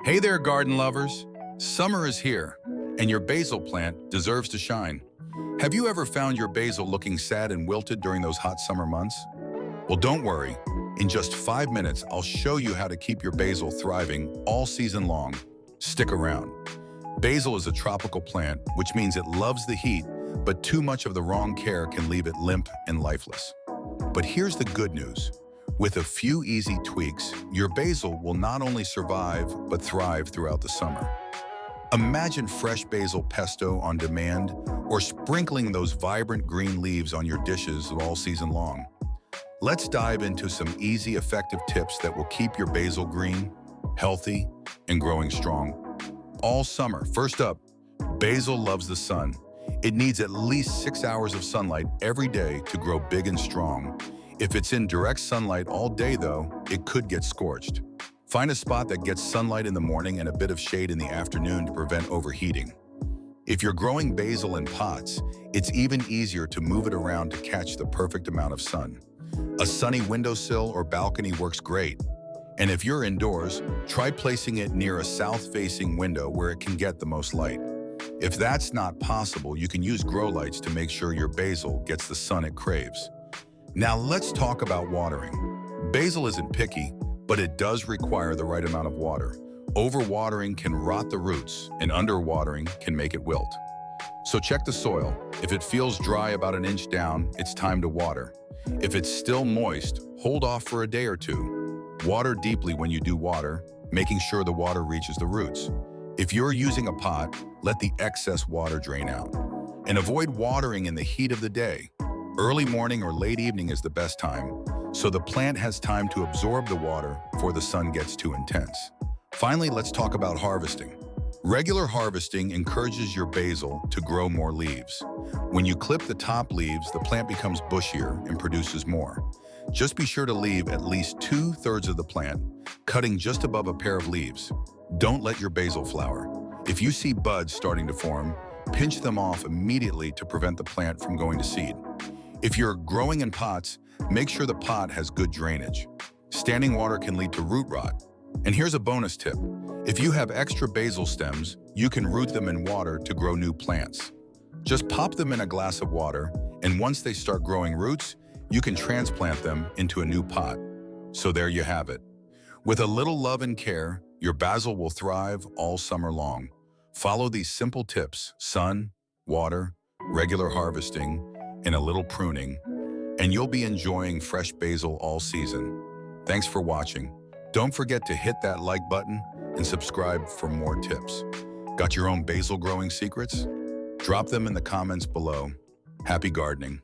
Hey there, garden lovers! Summer is here, and your basil plant deserves to shine. Have you ever found your basil looking sad and wilted during those hot summer months? Well, don't worry. In just 5 minutes, I'll show you how to keep your basil thriving all season long. Stick around. Basil is a tropical plant, which means it loves the heat, but too much of the wrong care can leave it limp and lifeless. But here's the good news. With a few easy tweaks, your basil will not only survive, but thrive throughout the summer. Imagine fresh basil pesto on demand, or sprinkling those vibrant green leaves on your dishes all season long. Let's dive into some easy, effective tips that will keep your basil green, healthy, and growing strong all summer. First up, basil loves the sun. It needs at least 6 hours of sunlight every day to grow big and strong. If it's in direct sunlight all day, though, it could get scorched. Find a spot that gets sunlight in the morning and a bit of shade in the afternoon to prevent overheating. If you're growing basil in pots, it's even easier to move it around to catch the perfect amount of sun. A sunny windowsill or balcony works great. And if you're indoors, try placing it near a south-facing window where it can get the most light. If that's not possible, you can use grow lights to make sure your basil gets the sun it craves. Now let's talk about watering. Basil isn't picky, but it does require the right amount of water. Overwatering can rot the roots, and underwatering can make it wilt. So check the soil. If it feels dry about an inch down, it's time to water. If it's still moist, hold off for a day or two. Water deeply when you do water, making sure the water reaches the roots. If you're using a pot, let the excess water drain out. And avoid watering in the heat of the day. Early morning or late evening is the best time, so the plant has time to absorb the water before the sun gets too intense. Finally, let's talk about harvesting. Regular harvesting encourages your basil to grow more leaves. When you clip the top leaves, the plant becomes bushier and produces more. Just be sure to leave at least 2/3 of the plant, cutting just above a pair of leaves. Don't let your basil flower. If you see buds starting to form, pinch them off immediately to prevent the plant from going to seed. If you're growing in pots, make sure the pot has good drainage. Standing water can lead to root rot. And here's a bonus tip. If you have extra basil stems, you can root them in water to grow new plants. Just pop them in a glass of water, and once they start growing roots, you can transplant them into a new pot. So there you have it. With a little love and care, your basil will thrive all summer long. Follow these simple tips: sun, water, regular harvesting, and a little pruning, and you'll be enjoying fresh basil all season. Thanks for watching. Don't forget to hit that like button and subscribe for more tips. Got your own basil growing secrets? Drop them in the comments below. Happy gardening.